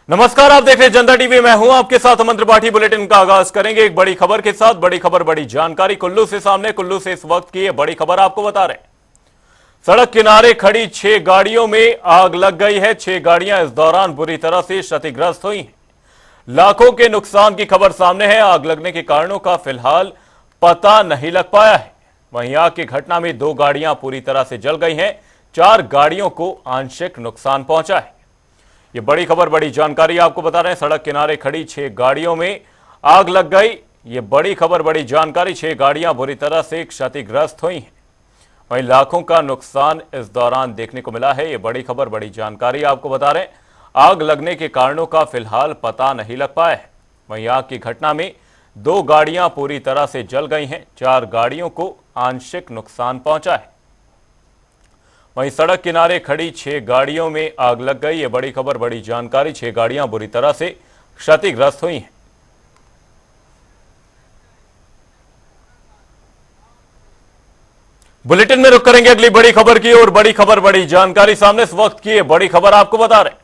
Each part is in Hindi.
नमस्कार, आप देख रहे हैं जनता टीवी। मैं हूं आपके साथ अमन त्रिपाठी। बुलेटिन का आगाज करेंगे एक बड़ी खबर के साथ। बड़ी खबर, बड़ी जानकारी कुल्लू से सामने। कुल्लू से इस वक्त की ये बड़ी खबर आपको बता रहे हैं। सड़क किनारे खड़ी 6 गाड़ियों में आग लग गई है। 6 गाड़ियां इस दौरान बुरी तरह से क्षतिग्रस्त हुई हैं। लाखों के नुकसान की खबर सामने है। आग लगने के कारणों का फिलहाल पता नहीं लग पाया है। वहीं आग की घटना में 2 गाड़ियां पूरी तरह से जल गई हैं। 4 गाड़ियों को आंशिक नुकसान पहुंचा है। ये बड़ी खबर, बड़ी जानकारी आपको बता रहे हैं। सड़क किनारे खड़ी 6 गाड़ियों में आग लग गई। ये बड़ी खबर, बड़ी जानकारी। 6 गाड़ियां बुरी तरह से क्षतिग्रस्त हुई हैं। वहीं लाखों का नुकसान इस दौरान देखने को मिला है। ये बड़ी खबर, बड़ी जानकारी आपको बता रहे हैं। आग लगने के कारणों का फिलहाल पता नहीं लग पाया है। वहीं आग की घटना में 2 गाड़ियां पूरी तरह से जल गई हैं। 4 गाड़ियों को आंशिक नुकसान पहुंचा है। वहीं सड़क किनारे खड़ी 6 गाड़ियों में आग लग गई। ये बड़ी खबर, बड़ी जानकारी। 6 गाड़ियां बुरी तरह से क्षतिग्रस्त हुई हैं। बुलेटिन में रुक करेंगे अगली बड़ी खबर की और। बड़ी खबर, बड़ी जानकारी सामने इस वक्त की। ये बड़ी खबर आपको बता रहे हैं।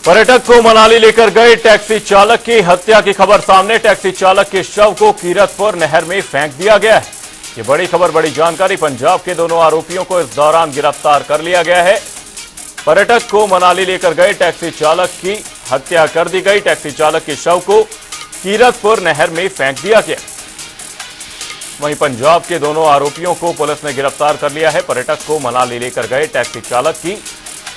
पर्यटक को मनाली लेकर गए टैक्सी चालक की हत्या की खबर सामने। टैक्सी चालक के शव को कीरतपुर नहर में फेंक दिया गया है। ये बड़ी खबर, बड़ी जानकारी। पंजाब के दोनों आरोपियों को इस दौरान गिरफ्तार कर लिया गया है। पर्यटक को मनाली लेकर गए टैक्सी चालक की हत्या कर दी गई। टैक्सी चालक के शव को कीरतपुर नहर में फेंक दिया गया। वहीं पंजाब के दोनों आरोपियों को पुलिस ने गिरफ्तार कर लिया है। पर्यटक को मनाली लेकर गए टैक्सी चालक की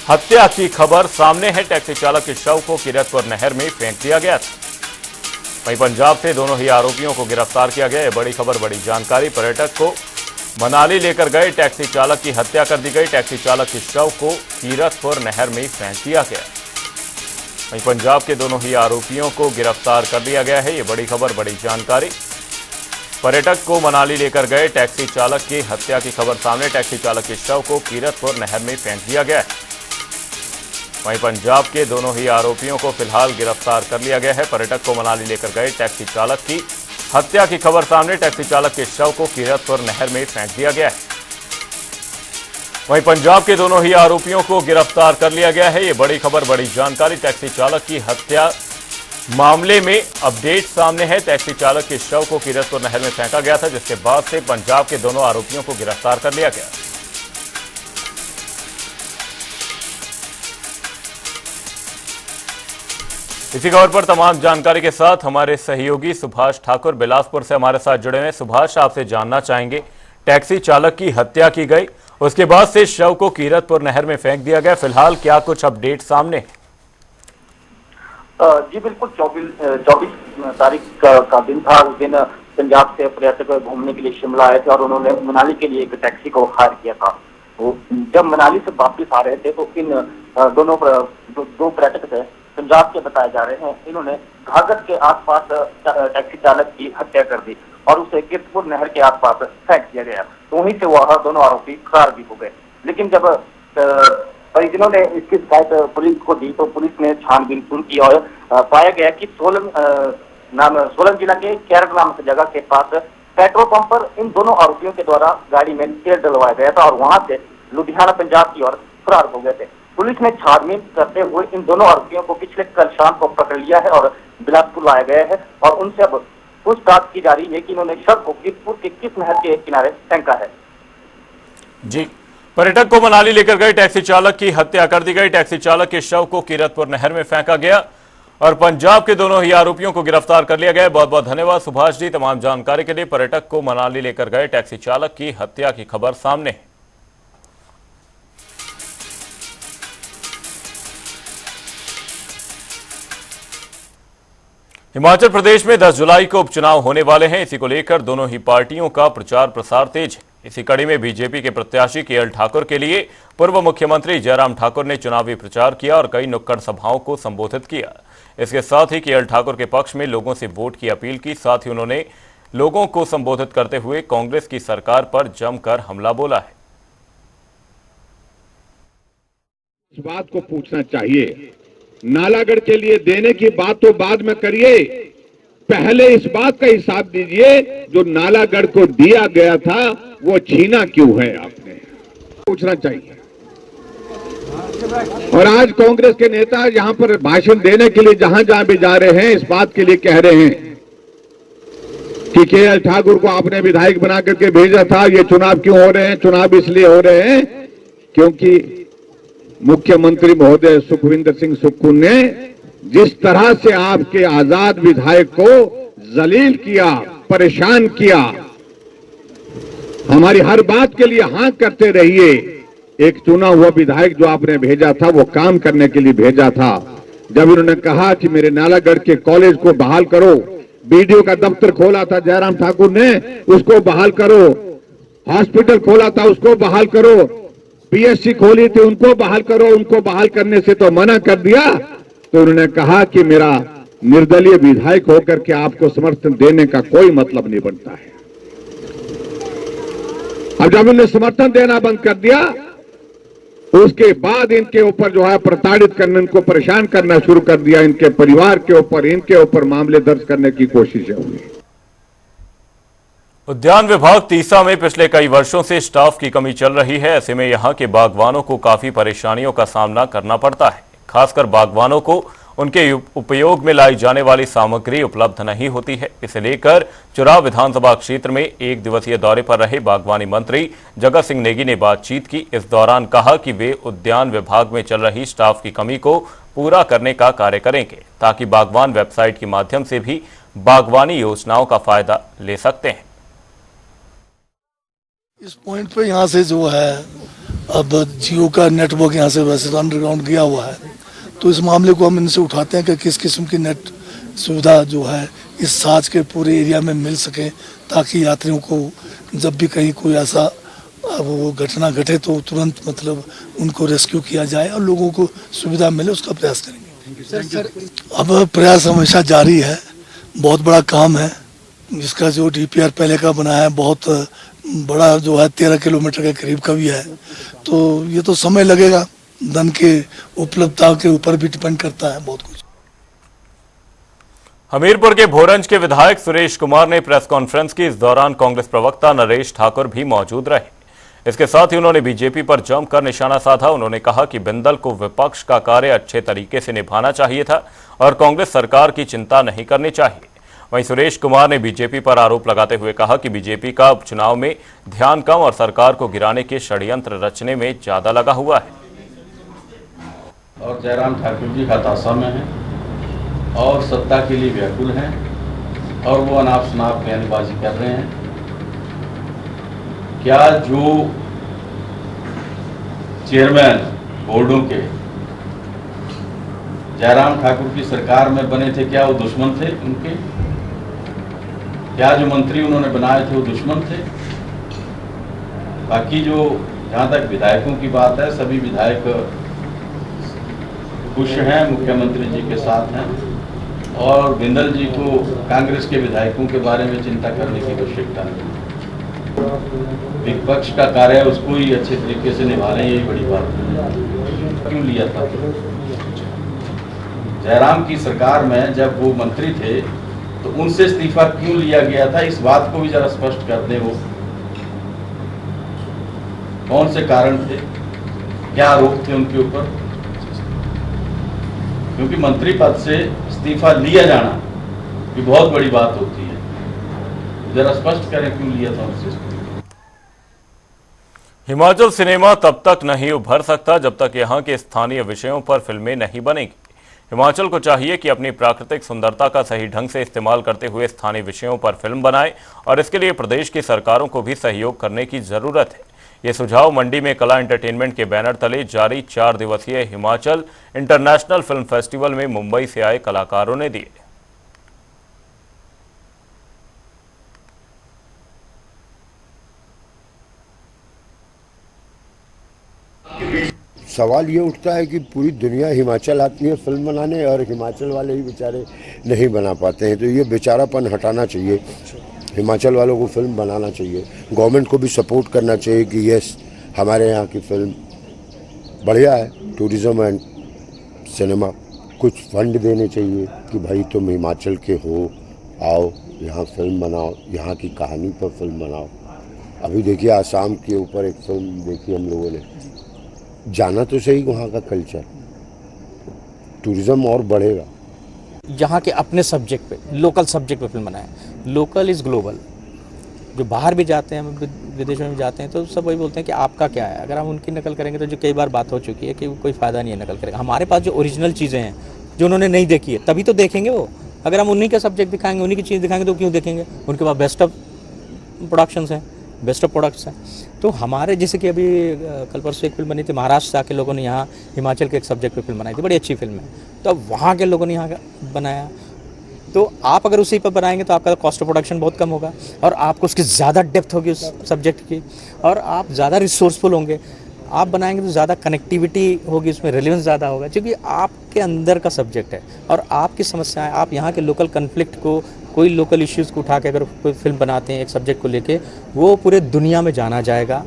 हत्या की खबर सामने है। टैक्सी चालक के शव को कीरतपुर नहर में फेंक दिया गया था। वहीं पंजाब से दोनों ही आरोपियों को गिरफ्तार किया गया है। बड़ी खबर, बड़ी जानकारी। पर्यटक को मनाली लेकर गए टैक्सी चालक की हत्या कर दी गई। टैक्सी चालक के शव को कीरतपुर नहर में फेंक दिया गया। वहीं पंजाब के दोनों ही आरोपियों को गिरफ्तार कर लिया गया है। ये बड़ी खबर, बड़ी जानकारी। पर्यटक को मनाली लेकर गए टैक्सी चालक की हत्या की खबर सामने। टैक्सी चालक के शव को कीरतपुर नहर में फेंक दिया गया है। वहीं पंजाब के दोनों ही आरोपियों को फिलहाल गिरफ्तार कर लिया गया है। पर्यटक को मनाली लेकर गए टैक्सी चालक की हत्या की खबर सामने। टैक्सी चालक के शव को कीरतपुर नहर में फेंक दिया गया है। वहीं पंजाब के दोनों ही आरोपियों को गिरफ्तार कर लिया गया है। ये बड़ी खबर, बड़ी जानकारी। टैक्सी चालक की हत्या मामले में अपडेट सामने है। टैक्सी चालक के शव को कीरतपुर नहर में फेंका गया था, जिसके बाद से पंजाब के दोनों आरोपियों को गिरफ्तार कर लिया गया। इसी खबर पर तमाम जानकारी के साथ हमारे सहयोगी सुभाष ठाकुर बिलासपुर से हमारे साथ जुड़े हैं। सुभाष, आपसे जानना चाहेंगे, टैक्सी चालक की हत्या की गई, उसके बाद से शव को कीरतपुर नहर में फेंक दिया गया। फिलहाल क्या कुछ अपडेट सामने? जी बिल्कुल, 24 तारीख का दिन था। उस दिन पंजाब से पर्यटक घूमने के लिए शिमला आए थे और उन्होंने मनाली के लिए एक टैक्सी को हायर किया था। वो जब मनाली से वापस आ रहे थे तो इन दोनों दो पर्यटक थे, पंजाब के बताए जा रहे हैं, इन्होंने घाघर के आसपास टैक्सी चालक की हत्या कर दी और उसे कीरतपुर नहर के आसपास फेंक दिया गया। तो वहीं से वह दोनों आरोपी फरार भी हो गए। लेकिन जब परिजनों ने इसकी शिकायत पुलिस को दी तो पुलिस ने छानबीन शुरू की और पाया गया कि सोलन जिला के कैरट नामक जगह के पास पेट्रोल पंप पर इन दोनों आरोपियों के द्वारा गाड़ी में तेल डलवाया गया था और वहां से लुधियाना पंजाब की ओर फरार हो गए थे। पुलिस ने छानबीन करते हुए इन दोनों आरोपियों को पिछले कल शाम को पकड़ लिया है और बिलासपुर लाया गया है और उनसे अब पूछताछ की जा रही है कि इन्होंने शव को कीरतपुर के किस नहर के किनारे फेंका है। जी, पर्यटक को मनाली लेकर गए टैक्सी चालक की हत्या कर दी गई। टैक्सी चालक के शव को कीरतपुर नहर में फेंका गया और पंजाब के दोनों ही आरोपियों को गिरफ्तार कर लिया गया। बहुत बहुत धन्यवाद सुभाष जी तमाम जानकारी के लिए। पर्यटक को मनाली लेकर गए टैक्सी चालक की हत्या की खबर सामने। हिमाचल प्रदेश में 10 जुलाई को उपचुनाव होने वाले हैं। इसी को लेकर दोनों ही पार्टियों का प्रचार प्रसार तेज है। इसी कड़ी में बीजेपी के प्रत्याशी केएल ठाकुर के लिए पूर्व मुख्यमंत्री जयराम ठाकुर ने चुनावी प्रचार किया और कई नुक्कड़ सभाओं को संबोधित किया। इसके साथ ही केएल ठाकुर के पक्ष में लोगों से वोट की अपील की। साथ ही उन्होंने लोगों को संबोधित करते हुए कांग्रेस की सरकार पर जमकर हमला बोला है। इस बात को पूछना चाहिए, नालागढ़ के लिए देने की बात तो बाद में करिए, पहले इस बात का हिसाब दीजिए जो नालागढ़ को दिया गया था वो छीना क्यों है आपने, पूछना चाहिए। और आज कांग्रेस के नेता यहां पर भाषण देने के लिए जहां जहां भी जा रहे हैं, इस बात के लिए कह रहे हैं कि केएल ठाकुर को आपने विधायक बना करके भेजा था। ये चुनाव क्यों हो रहे हैं? चुनाव इसलिए हो रहे हैं क्योंकि मुख्यमंत्री महोदय सुखविंदर सिंह सुक्खू ने जिस तरह से आपके आजाद विधायक को जलील किया, परेशान किया, हमारी हर बात के लिए हाँ करते रहिए। एक चुना हुआ विधायक जो आपने भेजा था वो काम करने के लिए भेजा था। जब इन्होंने कहा कि मेरे नालागढ़ के कॉलेज को बहाल करो, बीडीओ का दफ्तर खोला था जयराम ठाकुर ने, उसको बहाल करो, हॉस्पिटल खोला था उसको बहाल करो, पीएससी खोली थी उनको बहाल करो, उनको बहाल करने से तो मना कर दिया। तो उन्होंने कहा कि मेरा निर्दलीय विधायक होकर के आपको समर्थन देने का कोई मतलब नहीं बनता है। अब जब उन्होंने समर्थन देना बंद कर दिया, उसके बाद इनके ऊपर जो है प्रताड़ित करने, इनको परेशान करना शुरू कर दिया। इनके परिवार के ऊपर, इनके ऊपर मामले दर्ज करने की कोशिश हुई। उद्यान विभाग तीसा में पिछले कई वर्षों से स्टाफ की कमी चल रही है। ऐसे में यहां के बागवानों को काफी परेशानियों का सामना करना पड़ता है। खासकर बागवानों को उनके उपयोग में लाई जाने वाली सामग्री उपलब्ध नहीं होती है। इसे लेकर चुराव विधानसभा क्षेत्र में एक दिवसीय दौरे पर रहे बागवानी मंत्री जगत सिंह नेगी ने बातचीत की। इस दौरान कहा कि वे उद्यान विभाग में चल रही स्टाफ की कमी को पूरा करने का कार्य करेंगे, ताकि बागवान वेबसाइट के माध्यम से भी बागवानी योजनाओं का फायदा ले सकते हैं। इस पॉइंट पे यहाँ से जो है अब जियो का नेटवर्क यहाँ से वैसे तो अंडरग्राउंड गया हुआ है, तो इस मामले को हम इनसे उठाते हैं कि किस किस्म की नेट सुविधा जो है इस साज के पूरे एरिया में मिल सके, ताकि यात्रियों को जब भी कहीं कोई ऐसा वो घटना घटे तो तुरंत मतलब उनको रेस्क्यू किया जाए और लोगों को सुविधा मिले, उसका प्रयास करेंगे। अब प्रयास हमेशा जारी है, बहुत बड़ा काम है। इसका जो डीपीआर पहले का बना है बहुत बड़ा जो है 13 किलोमीटर के करीब का भी है, तो ये तो समय लगेगा, धन के उपलब्धता के ऊपर भी डिपेंड करता है बहुत कुछ। हमीरपुर के भोरंज के विधायक सुरेश कुमार ने प्रेस कॉन्फ्रेंस की। इस दौरान कांग्रेस प्रवक्ता नरेश ठाकुर भी मौजूद रहे। इसके साथ ही उन्होंने बीजेपी पर जमकर निशाना साधा। उन्होंने कहा कि बिंदल को विपक्ष का कार्य अच्छे तरीके से निभाना चाहिए था और कांग्रेस सरकार की चिंता नहीं करनी चाहिए। वहीं सुरेश कुमार ने बीजेपी पर आरोप लगाते हुए कहा कि बीजेपी का उपचुनाव में ध्यान कम और सरकार को गिराने के षड्यंत्र रचने में ज्यादा लगा हुआ है। और जयराम ठाकुर जी हताशा में हैं और सत्ता के लिए व्याकुल हैं और वो अनाप शनाप बयानबाजी कर रहे हैं। क्या जो चेयरमैन बोर्डों के जयराम ठाकुर की सरकार में बने थे, क्या वो दुश्मन थे उनके? क्या जो मंत्री उन्होंने बनाए थे वो दुश्मन थे? बाकी जो जहाँ तक विधायकों की बात है, सभी विधायक खुश हैं, मुख्यमंत्री जी के साथ हैं और बिंदल जी को कांग्रेस के विधायकों के बारे में चिंता करने की आवश्यकता नहीं। विपक्ष का कार्य उसको ही अच्छे तरीके से निभा रहे हैं, यही बड़ी बात है। क्यों लिया था जयराम की सरकार में, जब वो मंत्री थे तो उनसे इस्तीफा क्यों लिया गया था, इस बात को भी जरा स्पष्ट कर दें। वो कौन से कारण थे, क्या आरोप थे उनके ऊपर? क्योंकि मंत्री पद से इस्तीफा लिया जाना भी बहुत बड़ी बात होती है, जरा स्पष्ट करें क्यों लिया था उनसे। हिमाचल सिनेमा तब तक नहीं उभर सकता जब तक यहां के स्थानीय विषयों पर फिल्में नहीं बनेंगी। हिमाचल को चाहिए कि अपनी प्राकृतिक सुंदरता का सही ढंग से इस्तेमाल करते हुए स्थानीय विषयों पर फिल्म बनाए और इसके लिए प्रदेश की सरकारों को भी सहयोग करने की जरूरत है। ये सुझाव मंडी में कला एंटरटेनमेंट के बैनर तले जारी 4 दिवसीय हिमाचल इंटरनेशनल फिल्म फेस्टिवल में मुंबई से आए कलाकारों ने दिए। सवाल ये उठता है कि पूरी दुनिया हिमाचल आती है फिल्म बनाने और हिमाचल वाले ही बेचारे नहीं बना पाते हैं, तो ये बेचारापन हटाना चाहिए। हिमाचल वालों को फिल्म बनाना चाहिए, गवर्नमेंट को भी सपोर्ट करना चाहिए कि यस हमारे यहाँ की फिल्म बढ़िया है। टूरिज़्म एंड सिनेमा कुछ फंड देने चाहिए कि भाई तुम हिमाचल के हो, आओ यहाँ फिल्म बनाओ, यहाँ की कहानी पर फिल्म बनाओ। अभी देखिए आसाम के ऊपर एक फिल्म देखी हम लोगों ने, जाना तो सही वहाँ का कल्चर, टूरिज्म और बढ़ेगा। यहाँ के अपने सब्जेक्ट पे, लोकल सब्जेक्ट पे फिल्म बनाए। Local is global. जो बाहर भी जाते हैं, विदेशों में जाते हैं, तो सब वही बोलते हैं कि आपका क्या है। अगर हम उनकी नकल करेंगे तो जो कई बार बात हो चुकी है कि कोई फ़ायदा नहीं है नकल करेंगे। हमारे पास जो ओरिजिनल चीज़ें हैं जो उन्होंने नहीं देखी है, तभी तो देखेंगे वो। अगर हम उन्हीं का सब्जेक्ट दिखाएंगे, उन्हीं की चीज़ दिखाएंगे तो क्यों देखेंगे। उनके पास बेस्ट ऑफ प्रोडक्शंस हैं, बेस्ट ऑफ प्रोडक्ट्स हैं। तो हमारे जैसे कि अभी कल परसों एक फिल्म बनी थी, महाराष्ट्र से आके लोगों ने यहाँ हिमाचल के एक सब्जेक्ट पे फिल्म बनाई थी, बड़ी अच्छी फिल्म है। तो अब वहाँ के लोगों ने यहाँ बनाया, तो आप अगर उसी पर बनाएंगे तो आपका कॉस्ट ऑफ प्रोडक्शन बहुत कम होगा और आपको उसकी ज़्यादा डेप्थ होगी उस सब्जेक्ट की, और आप ज़्यादा रिसोर्सफुल होंगे। आप बनाएंगे तो ज़्यादा कनेक्टिविटी होगी, उसमें रेलेवेंस ज़्यादा होगा, क्योंकि आपके अंदर का सब्जेक्ट है और आपकी समस्याएं, आप यहाँ के लोकल कन्फ्लिक्ट को, कोई लोकल इश्यूज़ को उठा के अगर कोई फिल्म बनाते हैं एक सब्जेक्ट को लेके, वो पूरे दुनिया में जाना जाएगा।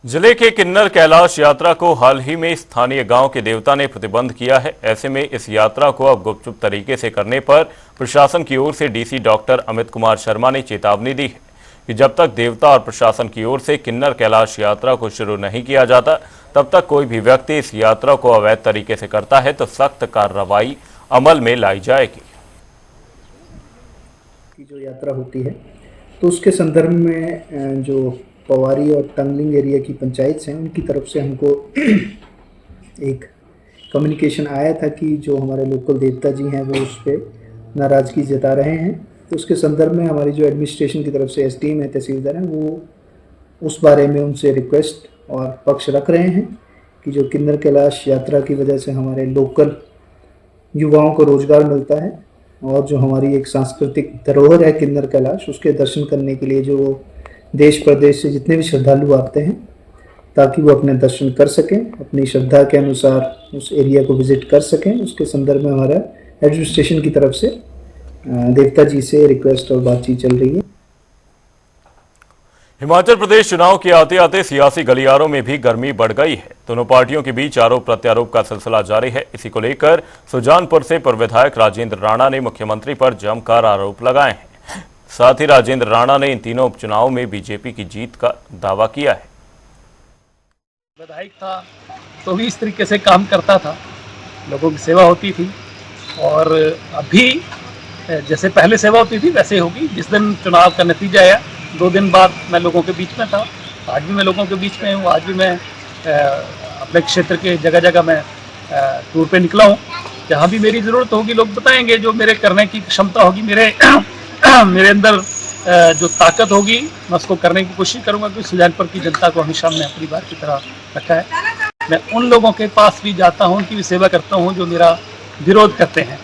जिले के किन्नर कैलाश यात्रा को हाल ही में स्थानीय गांव के देवता ने प्रतिबंध किया है। ऐसे में इस यात्रा को अब गुपचुप तरीके से करने पर प्रशासन की ओर से डीसी डॉक्टर अमित कुमार शर्मा ने चेतावनी दी है कि जब तक देवता और प्रशासन की ओर से किन्नर कैलाश यात्रा को शुरू नहीं किया जाता, तब तक कोई भी व्यक्ति इस यात्रा को अवैध तरीके से करता है तो सख्त कार्रवाई अमल में लाई जाएगी। जो यात्रा होती है तो उसके संदर्भ में जो पवारी और टंगलिंग एरिया की पंचायत हैं, उनकी तरफ से हमको एक कम्युनिकेशन आया था कि जो हमारे लोकल देवता जी हैं वो उस पर नाराज़गी जता रहे हैं। तो उसके संदर्भ में हमारी जो एडमिनिस्ट्रेशन की तरफ से एसडीएम है, तहसीलदार हैं, वो उस बारे में उनसे रिक्वेस्ट और पक्ष रख रहे हैं कि जो किन्नर कैलाश यात्रा की वजह से हमारे लोकल युवाओं को रोज़गार मिलता है और जो हमारी एक सांस्कृतिक धरोहर है किन्नर कैलाश, उसके दर्शन करने के लिए जो देश प्रदेश से जितने भी श्रद्धालु आते हैं, ताकि वो अपने दर्शन कर सकें, अपनी श्रद्धा के अनुसार उस एरिया को विजिट कर सकें, उसके संदर्भ में हमारा एडमिनिस्ट्रेशन की तरफ से देवता जी से रिक्वेस्ट और बातचीत चल रही है। हिमाचल प्रदेश चुनाव के आते आते सियासी गलियारों में भी गर्मी बढ़ गई है। दोनों पार्टियों के बीच आरोप प्रत्यारोप का सिलसिला जारी है। इसी को लेकर सुजानपुर से पूर्व विधायक राजेंद्र राणा ने मुख्यमंत्री पर जमकर आरोप लगाए हैं। साथ ही राजेंद्र राणा ने इन तीनों उपचुनावों में बीजेपी की जीत का दावा किया है। विधायक था तो भी इस तरीके से काम करता था, लोगों की सेवा होती थी, और अभी जैसे पहले सेवा होती थी वैसे होगी। जिस दिन चुनाव का नतीजा आया 2 दिन बाद मैं लोगों के बीच में था, आज भी मैं लोगों के बीच में हूँ। आज भी मैं अपने क्षेत्र के जगह जगह मैं टूर पे निकला हूँ। जहाँ भी मेरी ज़रूरत होगी लोग बताएंगे, जो मेरे करने की क्षमता होगी, मेरे अंदर जो ताकत होगी, मैं उसको करने की कोशिश करूँगा। क्योंकि सुजानपुर की जनता को हमेशा हमने अपनी बात की तरह रखा है। मैं उन लोगों के पास भी जाता हूँ, उनकी भी सेवा करता हूँ जो मेरा विरोध करते हैं,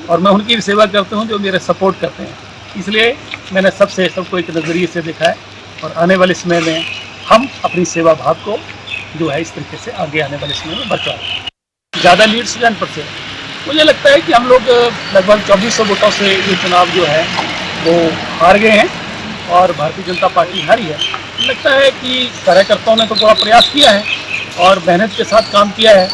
और मैं उनकी भी सेवा करता हूँ जो मेरे सपोर्ट करते हैं। इसलिए मैंने सबको एक नज़रिए से देखा है, और आने वाले समय में हम अपनी सेवा भाव को जो है इस तरीके से आगे आने वाले समय में बढ़ाएं। ज़्यादा लीड सुजानपुर से मुझे लगता है कि हम लोग लगभग 2400 वोटों से ये चुनाव जो है वो हार गए हैं और भारतीय जनता पार्टी हारी है। लगता है कि कार्यकर्ताओं ने तो पूरा प्रयास किया है और मेहनत के साथ काम किया है,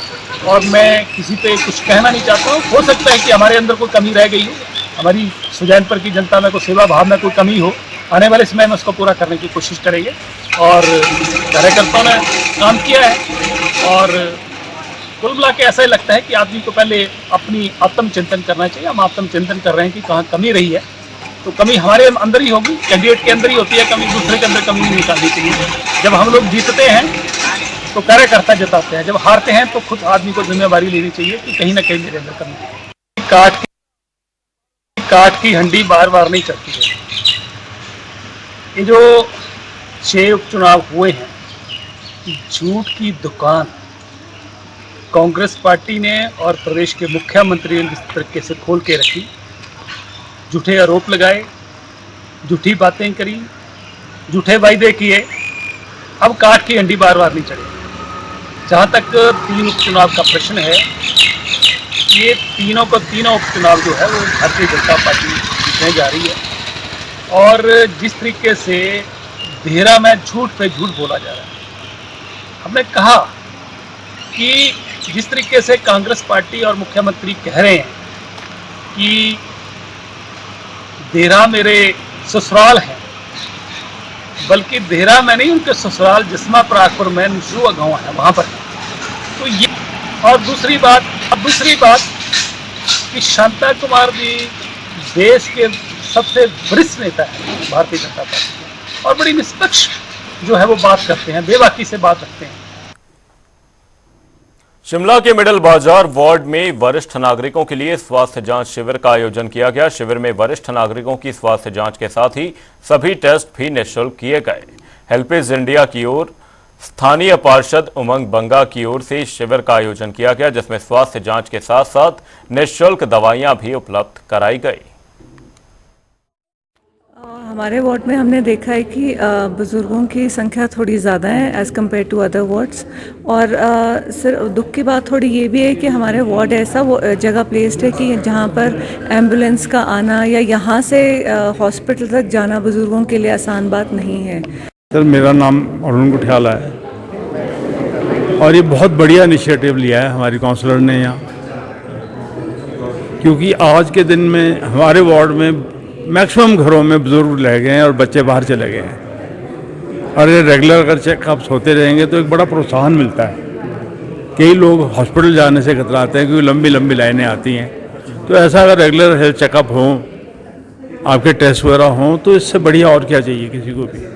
और मैं किसी पे कुछ कहना नहीं चाहता हूँ। हो सकता है कि हमारे अंदर कोई कमी रह गई हो, हमारी सुजानपुर की जनता में कोई सेवा भाव में कोई कमी हो। आने वाले समय में उसको पूरा करने की कोशिश करेंगे, और कार्यकर्ताओं ने काम किया है। और कुल मिला के ऐसा ही लगता है कि आदमी को पहले अपनी आत्मचिंतन करना चाहिए। हम आत्मचिंतन कर रहे हैं कि कहाँ कमी रही है, तो कमी हमारे अंदर ही होगी, कैंडिडेट के अंदर ही होती है कमी, दूसरे के अंदर कमी नहीं निकालनी चाहिए। जब हम लोग जीतते हैं तो कार्यकर्ता जताते हैं, जब हारते हैं तो खुद आदमी को जिम्मेवारी लेनी चाहिए कि कहीं ना कहीं मेरे अंदर कमी है। काट की हंडी बार बार नहीं चलती है। ये जो 6 उपचुनाव हुए हैं, झूठ की दुकान कांग्रेस पार्टी ने और प्रदेश के मुख्यमंत्री ने जिस तरीके से खोल के रखी, झूठे आरोप लगाए, झूठी बातें करी, झूठे वायदे किए, अब काट की हंडी बार बार नहीं चढ़े। जहाँ तक 3 उपचुनाव का प्रश्न है, ये तीनों उपचुनाव जो है वो भारतीय जनता पार्टी जीतने जा रही है, और जिस तरीके से देहरा में झूठ पे झूठ बोला जा रहा है। हमने कहा कि जिस तरीके से कांग्रेस पार्टी और मुख्यमंत्री कह रहे हैं कि देहरा मेरे ससुराल है, बल्कि देहरा में नहीं, उनके ससुराल जिस्मा परागपुर में निसरुआ गाँव है, वहाँ पर। तो ये और दूसरी बात कि शांता कुमार जी देश के सबसे वरिष्ठ नेता है भारतीय जनता पार्टी, और बड़ी निष्पक्ष जो है वो बात करते हैं, बेबाकी से बात रखते हैं। शिमला के मिडल बाजार वार्ड में वरिष्ठ नागरिकों के लिए स्वास्थ्य जांच शिविर का आयोजन किया गया। शिविर में वरिष्ठ नागरिकों की स्वास्थ्य जांच के साथ ही सभी टेस्ट भी निःशुल्क किए गए। हेल्पेज इंडिया की ओर स्थानीय पार्षद उमंग बंगा की ओर से शिविर का आयोजन किया गया, जिसमें स्वास्थ्य जांच के साथ साथ निःशुल्क दवाइयां भी उपलब्ध कराई गई। हमारे वार्ड में हमने देखा है कि बुज़ुर्गों की संख्या थोड़ी ज़्यादा है as compare to other wards, और सर दुख की बात थोड़ी ये भी है कि हमारे वार्ड ऐसा वो जगह प्लेस्ड है कि जहाँ पर एम्बुलेंस का आना या यहाँ से हॉस्पिटल तक जाना बुज़ुर्गों के लिए आसान बात नहीं है। सर मेरा नाम अरुण गुठियाला है और ये बहुत बढ़िया इनिशिएटिव लिया है हमारी काउंसलर ने यहाँ, क्योंकि आज के दिन में हमारे वार्ड में मैक्सिमम घरों में बुजुर्ग रह गए हैं और बच्चे बाहर चले गए हैं, और ये रेगुलर अगर चेकअप्स होते रहेंगे तो एक बड़ा प्रोत्साहन मिलता है। कई लोग हॉस्पिटल जाने से कतराते हैं क्योंकि लंबी लंबी लाइनें आती हैं, तो ऐसा अगर रेगुलर हेल्थ चेकअप हो, आपके टेस्ट वगैरह हों, तो इससे बढ़िया और क्या चाहिए किसी को भी।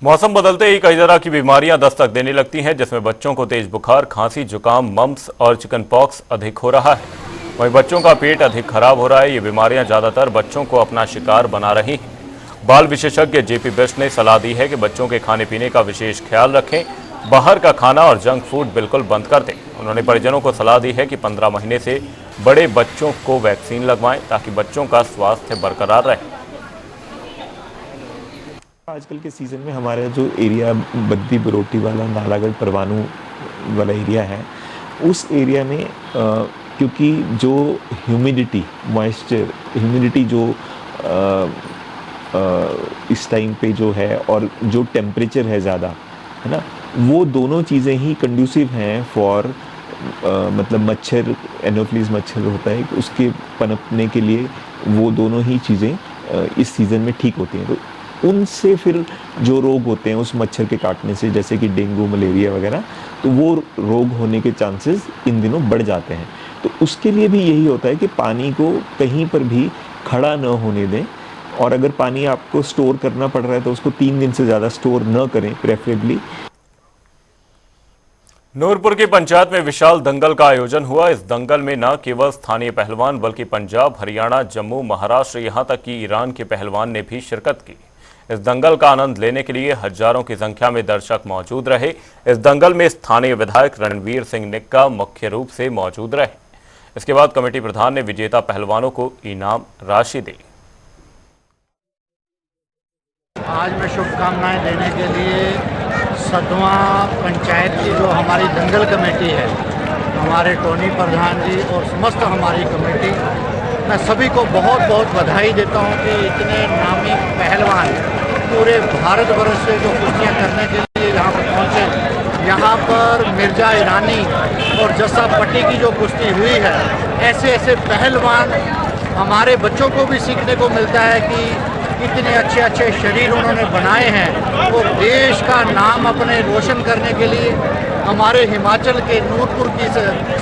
मौसम बदलते ही कई तरह की बीमारियां दस्तक देने लगती हैं, जिसमें बच्चों को तेज बुखार, खांसी, जुकाम, मम्प्स और चिकन पॉक्स अधिक हो रहा है। वहीं बच्चों का पेट अधिक खराब हो रहा है। ये बीमारियां ज्यादातर बच्चों को अपना शिकार बना रही हैं। बाल विशेषज्ञ जेपी बेस्ट ने सलाह दी है कि बच्चों के खाने पीने का विशेष ख्याल रखें, बाहर का खाना और जंक फूड बिल्कुल बंद कर दें। उन्होंने परिजनों को सलाह दी है कि 15 महीने से बड़े बच्चों को वैक्सीन लगवाएं ताकि बच्चों का स्वास्थ्य बरकरार रहे। आजकल के सीज़न में हमारा जो एरिया बद्दी बरोटी वाला, नालागढ़, परवाणू वाला एरिया है, उस एरिया में क्योंकि जो ह्यूमिडिटी, मॉइस्चर, ह्यूमिडिटी जो इस टाइम पे जो है और जो टेम्परेचर है ज़्यादा, है ना, वो दोनों चीज़ें ही कंड्यूसिव हैं फॉर मतलब मच्छर, एनोफ्लिस मच्छर होता है, उसके पनपने के लिए वो दोनों ही चीज़ें इस सीज़न में ठीक होती हैं। तो उनसे फिर जो रोग होते हैं उस मच्छर के काटने से, जैसे कि डेंगू, मलेरिया वगैरह, तो वो रोग होने के चांसेस इन दिनों बढ़ जाते हैं। तो उसके लिए भी यही होता है कि पानी को कहीं पर भी खड़ा न होने दें, और अगर पानी आपको स्टोर करना पड़ रहा है तो उसको 3 दिन से ज़्यादा स्टोर न करें प्रेफरेबली। नूरपुर की पंचायत में विशाल दंगल का आयोजन हुआ। इस दंगल में न केवल स्थानीय पहलवान बल्कि पंजाब, हरियाणा, जम्मू, महाराष्ट्र, यहां तक कि ईरान के पहलवान ने भी शिरकत की। इस दंगल का आनंद लेने के लिए हजारों की संख्या में दर्शक मौजूद रहे। इस दंगल में स्थानीय विधायक रणवीर सिंह निक्का मुख्य रूप से मौजूद रहे। इसके बाद कमेटी प्रधान ने विजेता पहलवानों को इनाम राशि दी। आज मैं शुभकामनाएं देने के लिए सदवा पंचायत की जो हमारी दंगल कमेटी है, हमारे टोनी प्रधान जी और समस्त हमारी कमेटी, मैं सभी को बहुत बहुत बधाई देता हूं कि इतने नामी पहलवान पूरे भारतवर्ष से जो कुश्तियाँ करने के लिए यहाँ पर पहुँचे। यहाँ पर मिर्जा ईरानी और जस्सा पट्टी की जो कुश्ती हुई है, ऐसे ऐसे पहलवान हमारे बच्चों को भी सीखने को मिलता है कि इतने अच्छे अच्छे शरीर उन्होंने बनाए हैं। वो देश का नाम अपने रोशन करने के लिए हमारे हिमाचल के नूरपुर की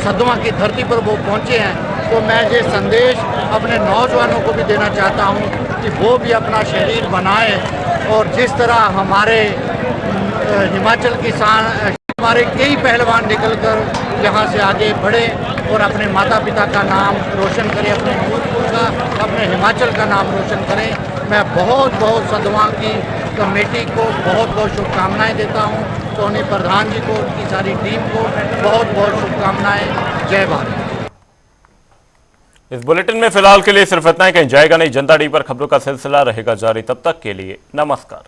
सदवा की धरती पर वो पहुँचे हैं। तो मैं ये संदेश अपने नौजवानों को भी देना चाहता हूँ कि वो भी अपना शरीर बनाएं, और जिस तरह हमारे हिमाचल की हमारे कई पहलवान निकलकर यहाँ से आगे बढ़े और अपने माता पिता का नाम रोशन करें, अपने नूरपुर का, अपने हिमाचल का नाम रोशन करें। मैं बहुत बहुत सदवा की कमेटी को बहुत बहुत शुभकामनाएं देता हूँ। टोनी प्रधान जी को, उनकी सारी टीम को बहुत बहुत शुभकामनाएं। जय भारत। इस बुलेटिन में फिलहाल के लिए सिर्फ इतना ही, कहीं जाएगा नहीं। जनता डी पर खबरों का सिलसिला रहेगा जारी। तब तक के लिए नमस्कार।